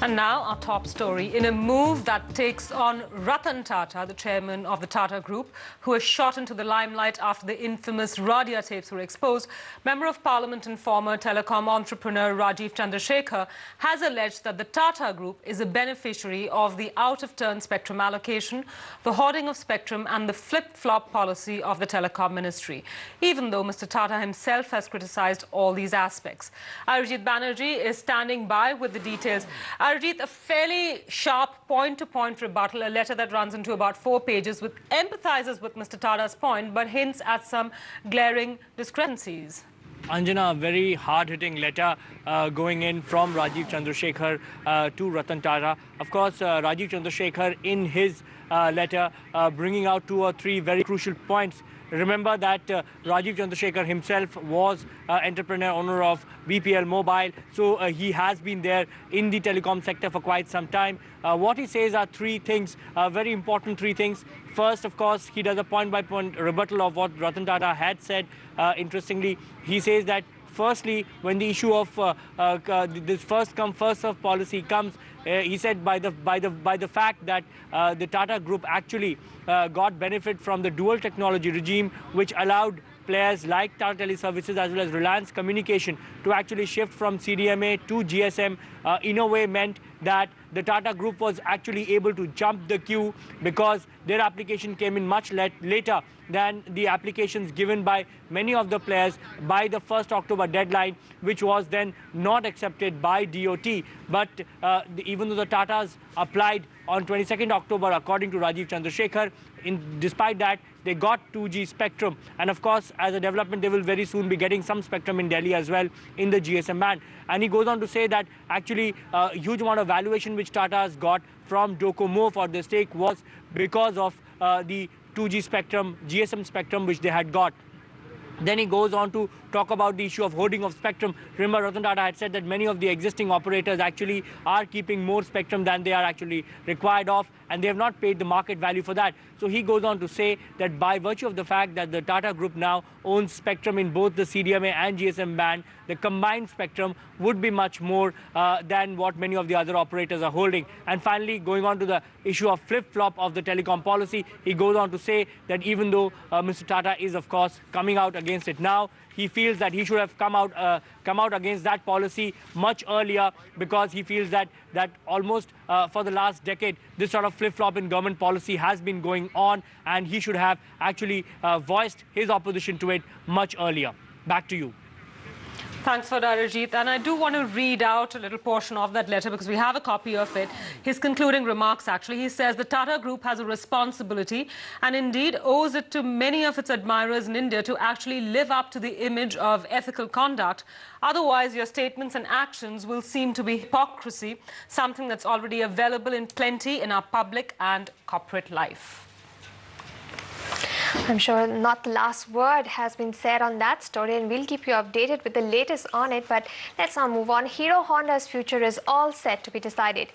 And now our top story. In a move that takes on Ratan Tata, the chairman of the Tata Group, who was shot into the limelight after the infamous Radia tapes were exposed, Member of Parliament and former telecom entrepreneur Rajeev Chandrasekhar has alleged that the Tata Group is a beneficiary of the out-of-turn spectrum allocation, the hoarding of spectrum and the flip-flop policy of the telecom ministry, even though Mr. Tata himself has criticised all these aspects. Rajeev Banerjee is standing by with the details. Rajeev, a fairly sharp point-to-point rebuttal, a letter that runs into about 4 pages, which empathises with Mr. Tata's point, but hints at some glaring discrepancies. Anjana, a very hard-hitting letter going in from Rajeev Chandrasekhar to Ratan Tata. Of course, Rajeev Chandrasekhar in his letter bringing out 2 or 3 very crucial points. Remember that Rajeev Chandrasekhar himself was entrepreneur, owner of BPL Mobile, so he has been there in the telecom sector for quite some time. What he says are 3 things, very important 3 things. First, of course, he does a point-by-point rebuttal of what Ratan Tata had said. Interestingly, he says that firstly, when the issue of this first-come, first-served policy comes, he said by the fact that the Tata Group actually got benefit from the dual technology regime, which allowed players like Tata Teleservices as well as Reliance Communication to actually shift from CDMA to GSM, in a way meant that the Tata Group was actually able to jump the queue because their application came in much later than the applications given by many of the players by the 1st October deadline, which was then not accepted by DOT. But even though the Tatas applied on 22nd October, according to Rajeev Chandrasekhar, despite that, they got 2G spectrum. And of course, as a development, they will very soon be getting some spectrum in Delhi as well in the GSM band. And he goes on to say that actually a huge amount of valuation which Tata's got from Docomo for the stake was because of the 2G spectrum, GSM spectrum, which they had got. Then he goes on to talk about the issue of hoarding of spectrum. Remember, Ratan Tata had said that many of the existing operators actually are keeping more spectrum than they are actually required of, and they have not paid the market value for that. So he goes on to say that by virtue of the fact that the Tata Group now owns spectrum in both the CDMA and GSM band, the combined spectrum would be much more than what many of the other operators are holding. And finally, going on to the issue of flip-flop of the telecom policy, he goes on to say that even though Mr. Tata is, of course, coming out against it now, he feels that he should have come out against that policy much earlier, because he feels that almost for the last decade, this sort of flip-flop in government policy has been going on, and he should have actually voiced his opposition to it much earlier. Back to you. Thanks for that, Rajeev. And I do want to read out a little portion of that letter because we have a copy of it. His concluding remarks, actually. He says the Tata Group has a responsibility and indeed owes it to many of its admirers in India to actually live up to the image of ethical conduct. Otherwise, your statements and actions will seem to be hypocrisy, something that's already available in plenty in our public and corporate life. I'm sure not the last word has been said on that story, and we'll keep you updated with the latest on it. But let's now move on. Hero Honda's future is all set to be decided.